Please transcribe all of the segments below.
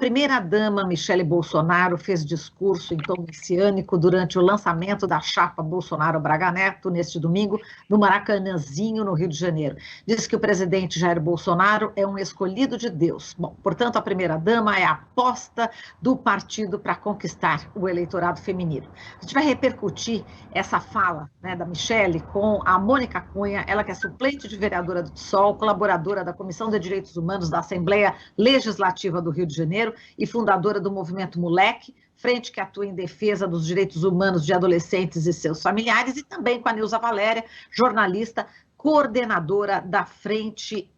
primeira-dama Michele Bolsonaro fez discurso em tom messiânico durante o lançamento da chapa Bolsonaro-Braga Neto, neste domingo, no Maracanãzinho, no Rio de Janeiro. Disse que o presidente Jair Bolsonaro é um escolhido de Deus. Bom, portanto, a primeira-dama é a aposta do partido para conquistar o eleitorado feminino. A gente vai repercutir essa fala, né, da Michele com a Mônica Cunha, ela que é suplente de vereadora do PSOL, colaboradora da Comissão de Direitos Humanos da Assembleia Legislativa do Rio de Janeiro e fundadora do movimento Moleque, frente que atua em defesa dos direitos humanos de adolescentes e seus familiares, e também com a Nilza Valéria, jornalista, coordenadora da Frente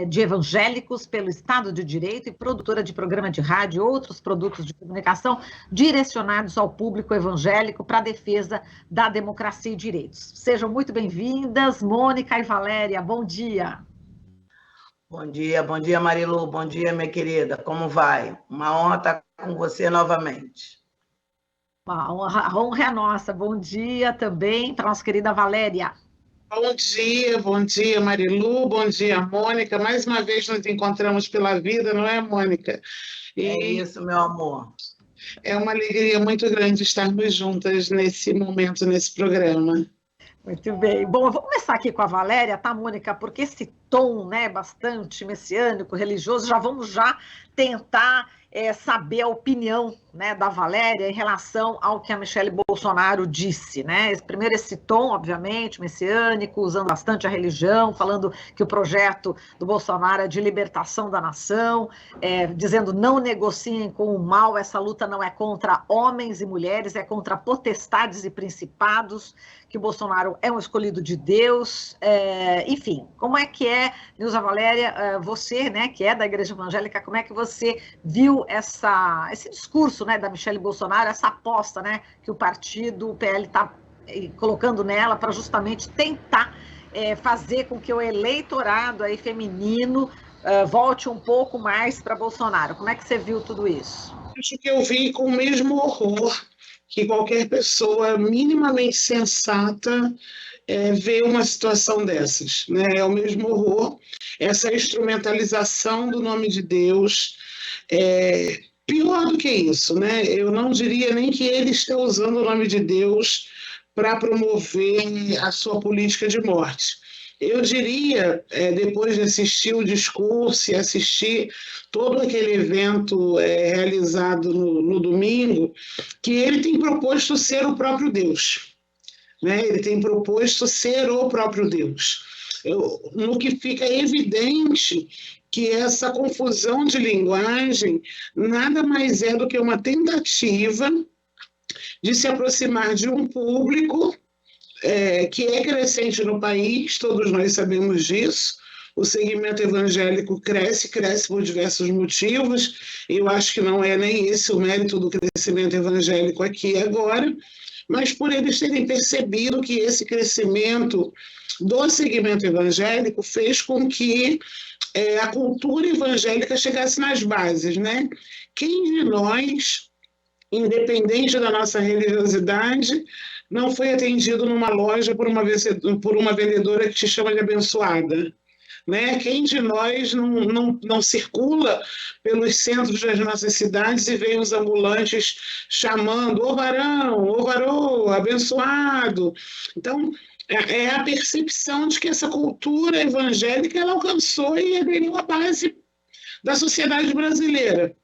de Evangélicos pelo Estado de Direito e produtora de programa de rádio e outros produtos de comunicação direcionados ao público evangélico para a defesa da democracia e direitos. Sejam muito bem-vindas, Mônica e Valéria, bom dia. Bom dia, Marilu, bom dia, minha querida, como vai? Uma honra estar com você novamente. A honra é nossa, bom dia também para a nossa querida Valéria. Bom dia, Marilu, bom dia, Mônica, mais uma vez nos encontramos pela vida, não é, Mônica? É isso, meu amor. É uma alegria muito grande estarmos juntas nesse momento, nesse programa. Muito bem. Bom, eu vou começar aqui com a Valéria, tá, Mônica? Porque esse tom, né, bastante messiânico, religioso, vamos tentar saber a opinião, né, da Valéria em relação ao que a Michele Bolsonaro disse, né? Primeiro esse tom, obviamente, messiânico, usando bastante a religião, falando que o projeto do Bolsonaro é de libertação da nação, dizendo não negociem com o mal, essa luta não é contra homens e mulheres, é contra potestades e principados, que o Bolsonaro é um escolhido de Deus, enfim, como é que Nilza Valéria, você, né, que é da Igreja Evangélica, como é que você viu esse discurso, né, da Michele Bolsonaro, essa aposta, né, que o partido, o PL, está colocando nela para justamente tentar fazer com que o eleitorado aí feminino volte um pouco mais para Bolsonaro? Como é que você viu tudo isso? Acho que eu vi com o mesmo horror que qualquer pessoa minimamente sensata vê uma situação dessas, né? É o mesmo horror, essa instrumentalização do nome de Deus. Pior do que isso, né? Eu não diria nem que ele está usando o nome de Deus para promover a sua política de morte. Eu diria, depois de assistir o discurso e assistir todo aquele evento realizado no domingo, que ele tem proposto ser o próprio Deus, né? Ele tem proposto ser o próprio Deus. No que fica evidente que essa confusão de linguagem nada mais é do que uma tentativa de se aproximar de um público que é crescente no país, todos nós sabemos disso. O segmento evangélico cresce por diversos motivos. Eu acho que não é nem esse o mérito do crescimento evangélico aqui agora, mas por eles terem percebido que esse crescimento do segmento evangélico fez com que a cultura evangélica chegasse nas bases, né? Quem de nós, independente da nossa religiosidade, não foi atendido numa loja por uma vendedora que te chama de abençoada? Né? Quem de nós não circula pelos centros das nossas cidades e vê os ambulantes chamando ô varão, ô varô, abençoado? Então, é a percepção de que essa cultura evangélica ela alcançou e aderiu à base da sociedade brasileira.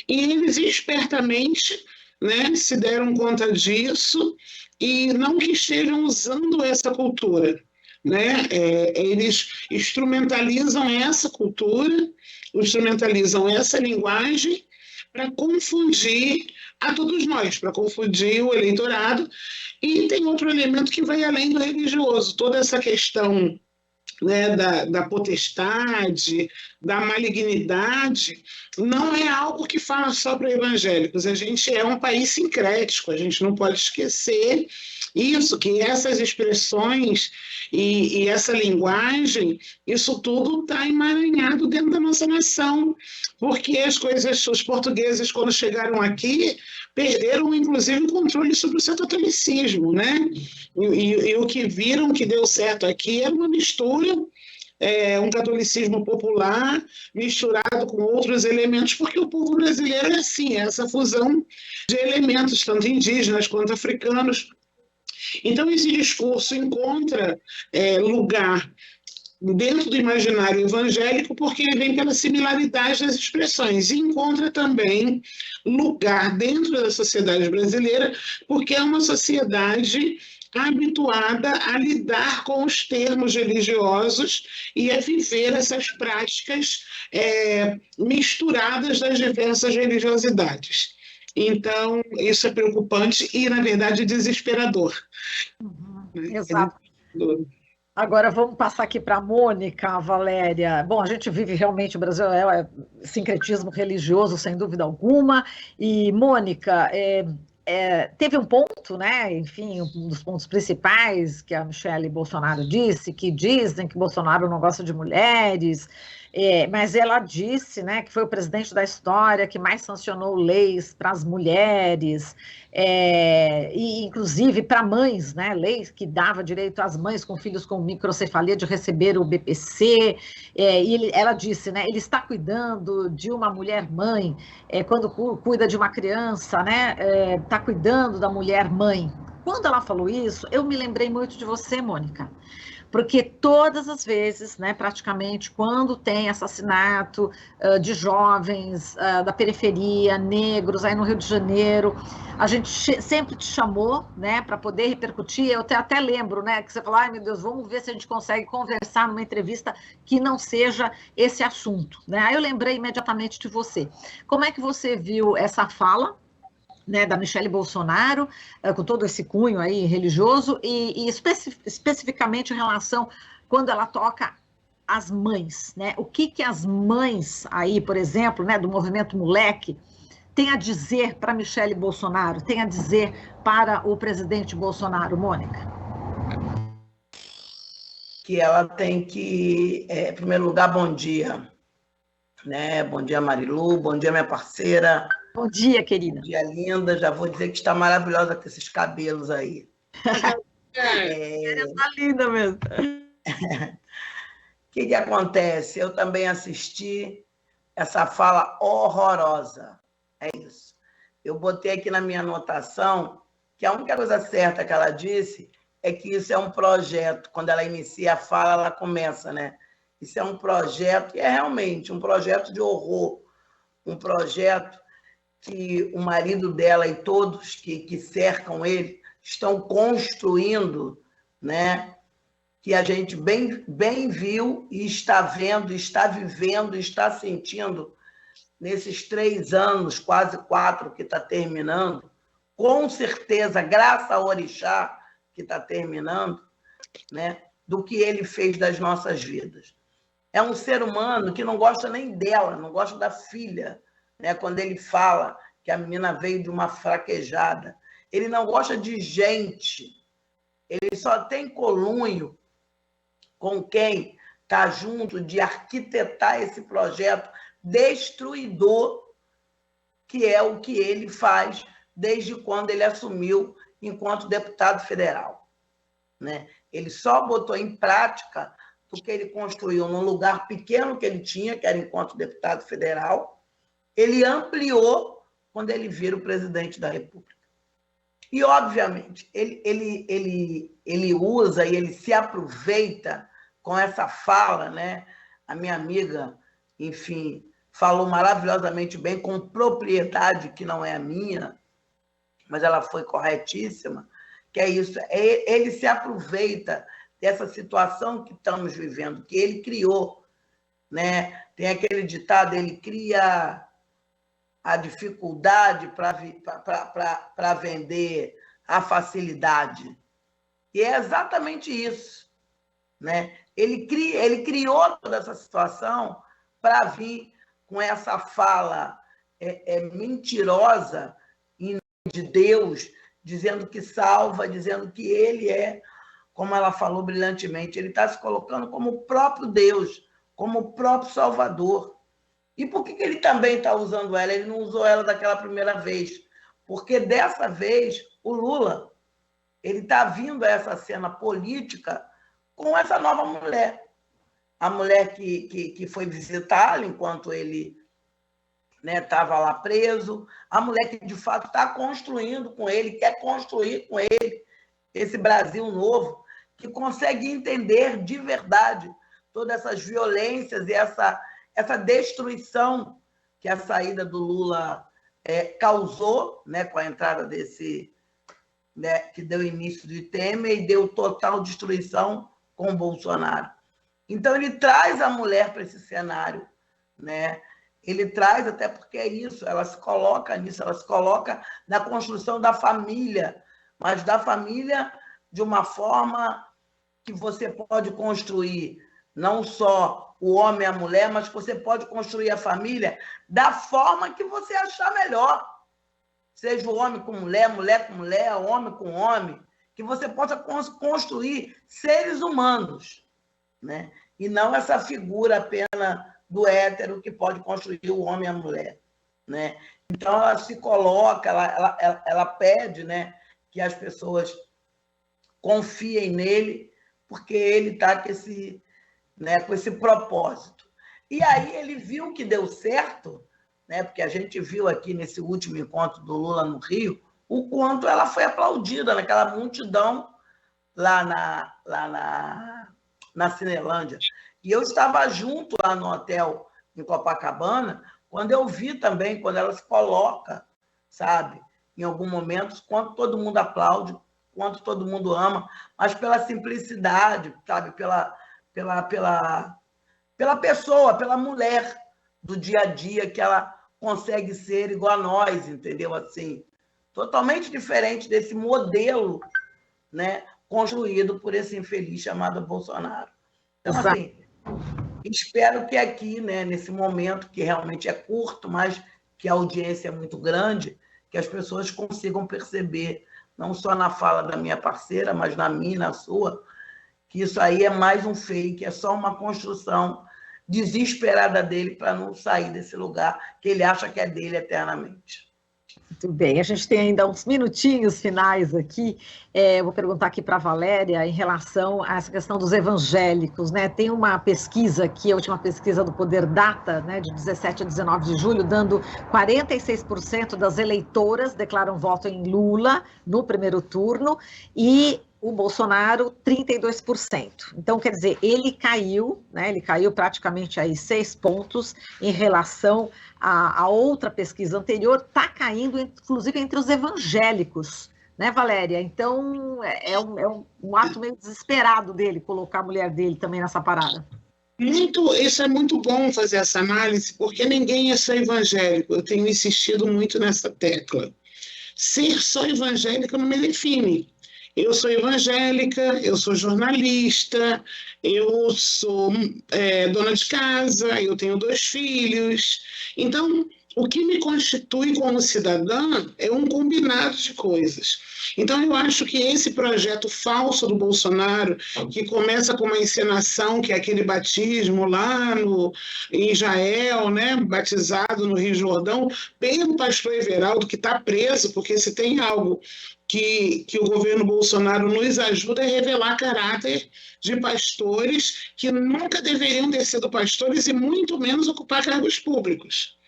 E eles espertamente, né, se deram conta disso e não que estejam usando essa cultura, né? Eles instrumentalizam essa cultura, instrumentalizam essa linguagem para confundir a todos nós, para confundir o eleitorado. E tem outro elemento que vai além do religioso, toda essa questão, né, da potestade, da malignidade, não é algo que fala só para evangélicos. A gente é um país sincrético, a gente não pode esquecer isso, que essas expressões e essa linguagem, isso tudo está emaranhado dentro da nossa nação, porque os portugueses, quando chegaram aqui, perderam, inclusive, o controle sobre o seu catolicismo, né? E o que viram que deu certo aqui era uma mistura um catolicismo popular misturado com outros elementos, porque o povo brasileiro é assim, é essa fusão de elementos, tanto indígenas quanto africanos. Então, esse discurso encontra lugar dentro do imaginário evangélico, porque ele vem pela similaridade das expressões, e encontra também lugar dentro da sociedade brasileira, porque é uma sociedade habituada a lidar com os termos religiosos e a viver essas práticas misturadas das diversas religiosidades. Então, isso é preocupante e, na verdade, desesperador. Exato. Agora vamos passar aqui para a Mônica, Valéria. Bom, a gente vive realmente, o Brasil é sincretismo religioso, sem dúvida alguma. E, Mônica, teve um ponto, né? Enfim, um dos pontos principais que a Michelle Bolsonaro disse, que dizem que Bolsonaro não gosta de mulheres, mas ela disse, né, que foi o presidente da história que mais sancionou leis para as mulheres, e inclusive para mães, né, leis que dava direito às mães com filhos com microcefalia de receber o BPC, e ela disse, né, ele está cuidando de uma mulher mãe, quando cuida de uma criança, né, está cuidando da mulher mãe. Quando ela falou isso, eu me lembrei muito de você, Mônica, porque todas as vezes, né, praticamente, quando tem assassinato de jovens da periferia, negros, aí no Rio de Janeiro, a gente sempre te chamou, né, para poder repercutir. Eu até lembro, né, que você falou, ai meu Deus, vamos ver se a gente consegue conversar numa entrevista que não seja esse assunto, né? Aí eu lembrei imediatamente de você. Como é que você viu essa fala, né, da Michelle Bolsonaro, com todo esse cunho aí religioso, e especificamente em relação quando ela toca as mães, né? O que as mães aí, por exemplo, né, do movimento Moleque, tem a dizer para Michelle Bolsonaro, tem a dizer para o presidente Bolsonaro, Mônica? Que ela tem que, em primeiro lugar, bom dia, né? Bom dia, Marilu, bom dia, minha parceira. Bom dia, querida. Bom dia, linda. Já vou dizer que está maravilhosa com esses cabelos aí. Está linda mesmo. O que acontece? Eu também assisti essa fala horrorosa. É isso. Eu botei aqui na minha anotação que a única coisa certa que ela disse é que isso é um projeto. Quando ela inicia a fala, ela começa, né? Isso é um projeto, e é realmente um projeto de horror, um projeto que o marido dela e todos que cercam ele estão construindo, né? Que a gente bem viu e está vendo, está vivendo, está sentindo nesses 3 anos, quase 4 que está terminando, com certeza, graças ao Orixá que está terminando, né? Do que ele fez das nossas vidas. É um ser humano que não gosta nem dela, não gosta da filha, né? Quando ele fala que a menina veio de uma fraquejada. Ele não gosta de gente. Ele só tem colunho com quem está junto de arquitetar esse projeto destruidor, que é o que ele faz desde quando ele assumiu enquanto deputado federal, né? Ele só botou em prática o que ele construiu num lugar pequeno que ele tinha, que era enquanto deputado federal. Ele ampliou quando ele vira o presidente da República. E, obviamente, ele usa e ele se aproveita com essa fala, né? A minha amiga, enfim, falou maravilhosamente bem, com propriedade que não é a minha, mas ela foi corretíssima, que é isso. Ele se aproveita dessa situação que estamos vivendo, que ele criou, né? Tem aquele ditado, ele cria a dificuldade para vender a facilidade. E é exatamente isso, né? Ele criou toda essa situação para vir com essa fala mentirosa de Deus, dizendo que salva, dizendo que ele é, como ela falou brilhantemente, ele está se colocando como o próprio Deus, como o próprio Salvador. E por que ele também está usando ela? Ele não usou ela daquela primeira vez. Porque dessa vez, o Lula, ele está vindo a essa cena política com essa nova mulher. a mulher que foi visitá-lo enquanto ele estava lá preso, a mulher que de fato está construindo com ele, quer construir com ele esse Brasil novo, que consegue entender de verdade todas essas violências e essa destruição que a saída do Lula causou, com a entrada desse, que deu início de Temer e deu total destruição com o Bolsonaro. Então, ele traz a mulher para esse cenário, Ele traz, até porque é isso, ela se coloca nisso, ela se coloca na construção da família, mas da família de uma forma que você pode construir não só o homem e a mulher, mas que você pode construir a família da forma que você achar melhor. Seja o homem com mulher, mulher com mulher, homem com homem, que você possa construir seres humanos, E não essa figura apenas do hétero que pode construir o homem e a mulher, Então, ela se coloca, ela pede, que as pessoas confiem nele, porque ele está com esse propósito. E aí ele viu que deu certo, porque a gente viu aqui nesse último encontro do Lula no Rio, o quanto ela foi aplaudida naquela multidão lá na Cinelândia. E eu estava junto lá no hotel em Copacabana, quando eu vi também, quando ela se coloca, sabe, em algum momento, quanto todo mundo aplaude, quanto todo mundo ama, mas pela simplicidade, sabe, pela pessoa, pela mulher do dia a dia, que ela consegue ser igual a nós, entendeu? Assim, totalmente diferente desse modelo, construído por esse infeliz chamado Bolsonaro. Então, assim, espero que aqui, nesse momento, que realmente é curto, mas que a audiência é muito grande, que as pessoas consigam perceber, não só na fala da minha parceira, mas na minha e na sua, que isso aí é mais um fake, é só uma construção desesperada dele para não sair desse lugar que ele acha que é dele eternamente. Muito bem, a gente tem ainda uns minutinhos finais aqui. Eu vou perguntar aqui para a Valéria em relação a essa questão dos evangélicos, Tem uma pesquisa aqui, a última pesquisa do Poder Data, de 17 a 19 de julho, dando 46% das eleitoras declaram voto em Lula no primeiro turno e o Bolsonaro 32%. Então, quer dizer, ele caiu, Ele caiu praticamente aí 6 pontos em relação a outra pesquisa anterior, está caindo, inclusive, entre os evangélicos, Valéria? Então, é um ato meio desesperado dele, colocar a mulher dele também nessa parada. Isso é muito bom fazer essa análise, porque ninguém é só evangélico. Eu tenho insistido muito nessa tecla. Ser só evangélica não me define. Eu sou evangélica, eu sou jornalista, eu sou dona de casa, eu tenho 2 filhos. Então, o que me constitui como cidadã é um combinado de coisas. Então, eu acho que esse projeto falso do Bolsonaro, que começa com uma encenação, que é aquele batismo lá em Israel, batizado no Rio Jordão, pelo pastor Everaldo, que está preso, porque se tem algo que o governo Bolsonaro nos ajuda a revelar caráter de pastores que nunca deveriam ter sido pastores e muito menos ocupar cargos públicos,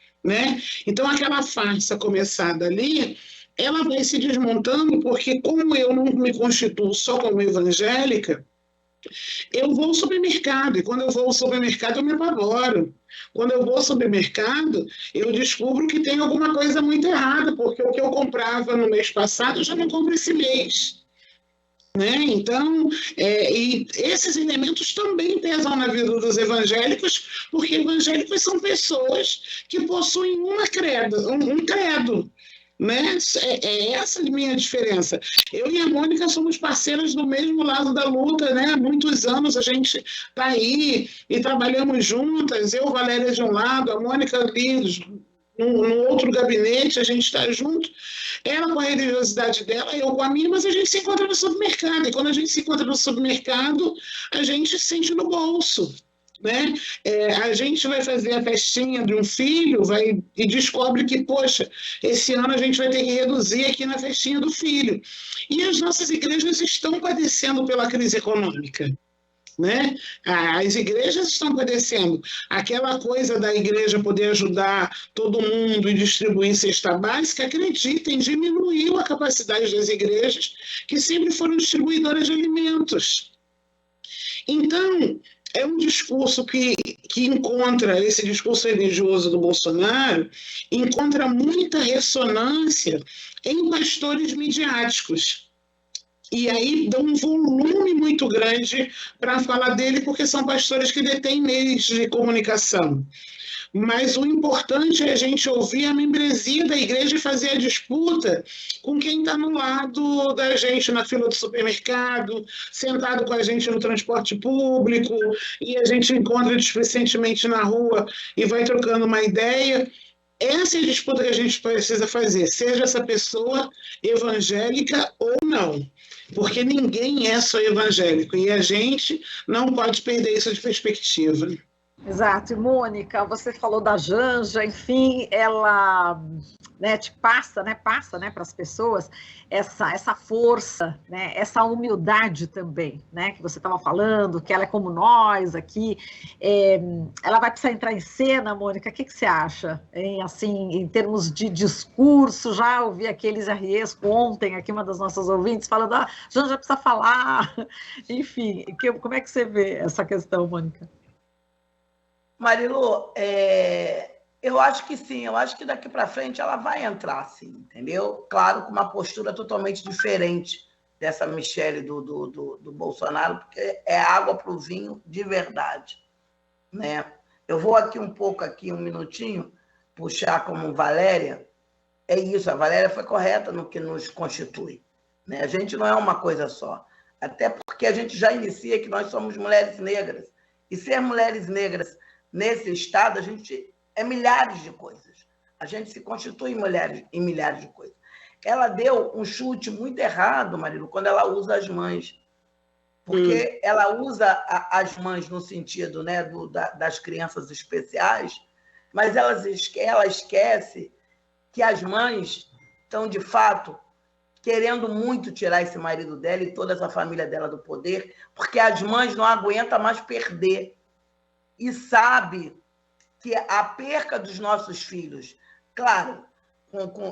Então, aquela farsa começada ali, ela vai se desmontando, porque como eu não me constituo só como evangélica, eu vou ao supermercado, e quando eu vou ao supermercado eu me apavoro. Quando eu vou ao supermercado, eu descubro que tem alguma coisa muito errada, porque o que eu comprava no mês passado eu já não compro esse mês. Então, e esses elementos também pesam na vida dos evangélicos, porque evangélicos são pessoas que possuem um credo. É essa a minha diferença. Eu e a Mônica somos parceiras do mesmo lado da luta, Há muitos anos a gente está aí e trabalhamos juntas, eu, Valéria, de um lado, a Mônica ali no outro gabinete, a gente está junto, ela com a religiosidade dela, eu com a minha, mas a gente se encontra no supermercado, e quando a gente se encontra no supermercado, a gente sente no bolso. A gente vai fazer a festinha de um filho e descobre que, poxa, esse ano a gente vai ter que reduzir aqui na festinha do filho. E as nossas igrejas estão padecendo pela crise econômica. né? As igrejas estão padecendo. Aquela coisa da igreja poder ajudar todo mundo e distribuir cesta básica, acreditem, diminuiu a capacidade das igrejas, que sempre foram distribuidoras de alimentos. Então, é um discurso que encontra, esse discurso religioso do Bolsonaro, encontra muita ressonância em pastores midiáticos. E aí dá um volume muito grande para falar dele, porque são pastores que detêm meios de comunicação. Mas o importante é a gente ouvir a membresia da igreja e fazer a disputa com quem está no lado da gente na fila do supermercado, sentado com a gente no transporte público, e a gente encontra displicentemente na rua e vai trocando uma ideia. Essa é a disputa que a gente precisa fazer, seja essa pessoa evangélica ou não, porque ninguém é só evangélico, e a gente não pode perder isso de perspectiva. Exato. E, Mônica, você falou da Janja, enfim, ela, né, passa para as pessoas essa força, né, essa humildade também, né, que você estava falando, que ela é como nós aqui. Ela vai precisar entrar em cena, Mônica, o que você acha? Assim, em termos de discurso, já ouvi aqui Elisa Riesco ontem, aqui uma das nossas ouvintes, falando, Janja precisa falar, enfim, como é que você vê essa questão, Mônica? Marilu, eu acho que sim, eu acho que daqui para frente ela vai entrar, sim, entendeu? Claro, com uma postura totalmente diferente dessa Michelle do Bolsonaro, porque é água para o vinho de verdade, né? Eu vou aqui um minutinho, puxar como Valéria. É isso, a Valéria foi correta no que nos constitui, né? A gente não é uma coisa só, até porque a gente já inicia que nós somos mulheres negras, e ser mulheres negras nesse estado, a gente é milhares de coisas. A gente se constitui em milhares de coisas. Ela deu um chute muito errado, Marilu, quando ela usa as mães. Porque ela usa as mães no sentido, né, das crianças especiais, mas ela esquece que as mães estão, de fato, querendo muito tirar esse marido dela e toda essa família dela do poder, porque as mães não aguentam mais perder. E sabe que a perca dos nossos filhos, claro,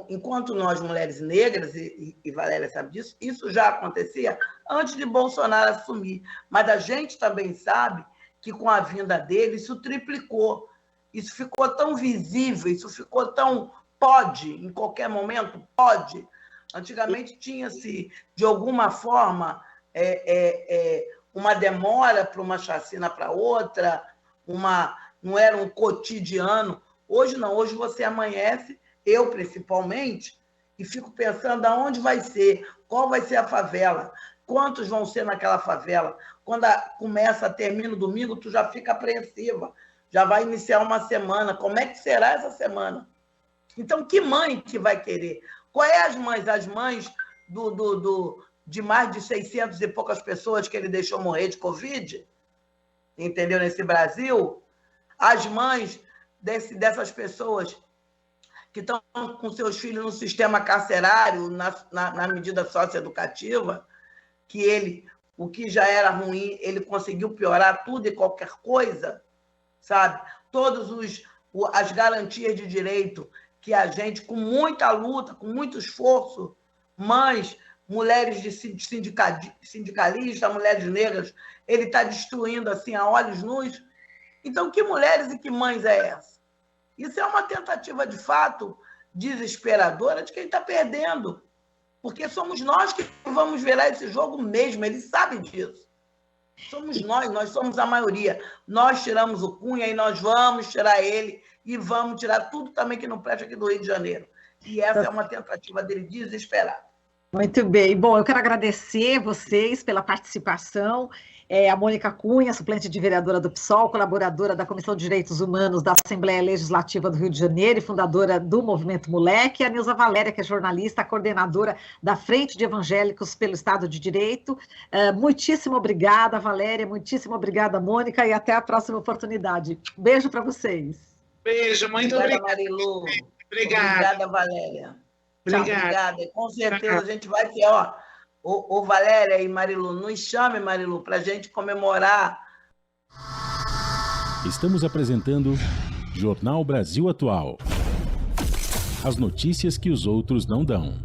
enquanto nós, mulheres negras, e Valéria sabe disso, isso já acontecia antes de Bolsonaro assumir. Mas a gente também sabe que com a vinda dele, isso triplicou. Isso ficou tão visível, isso ficou tão... Pode, em qualquer momento, pode. Antigamente tinha-se, de alguma forma, uma demora para uma chacina para outra, não era um cotidiano. Hoje não, hoje você amanhece, eu principalmente, e fico pensando aonde vai ser, qual vai ser a favela, quantos vão ser naquela favela. Quando termina o domingo, tu já fica apreensiva, já vai iniciar uma semana, como é que será essa semana? Então, que mãe que vai querer? Qual é as mães? As mães de mais de 600 e poucas pessoas que ele deixou morrer de Covid? Entendeu? Nesse Brasil, as mães dessas pessoas que estão com seus filhos no sistema carcerário, na medida socioeducativa, que o que já era ruim, ele conseguiu piorar tudo e qualquer coisa, sabe? As garantias de direito que a gente, com muita luta, com muito esforço, mães, mulheres de sindicalistas, mulheres negras, ele está destruindo assim a olhos nus. Então, que mulheres e que mães é essa? Isso é uma tentativa, de fato, desesperadora de quem está perdendo, porque somos nós que vamos virar esse jogo mesmo, ele sabe disso. Somos nós somos a maioria. Nós tiramos o Cunha e nós vamos tirar ele e vamos tirar tudo também que não presta aqui do Rio de Janeiro. E essa é uma tentativa dele desesperada. Muito bem. Bom, eu quero agradecer vocês pela participação. A Mônica Cunha, suplente de vereadora do PSOL, colaboradora da Comissão de Direitos Humanos da Assembleia Legislativa do Rio de Janeiro e fundadora do Movimento Moleque, e a Nilza Valéria, que é jornalista, coordenadora da Frente de Evangélicos pelo Estado de Direito. Muitíssimo obrigada, Valéria, muitíssimo obrigada, Mônica, e até a próxima oportunidade. Beijo para vocês. Beijo, muito obrigada. Marilu. Obrigada. Obrigada, Valéria. Obrigada. Com certeza a gente vai ter, Ô Valéria e Marilu, nos chame, Marilu, para a gente comemorar. Estamos apresentando Jornal Brasil Atual. As notícias que os outros não dão.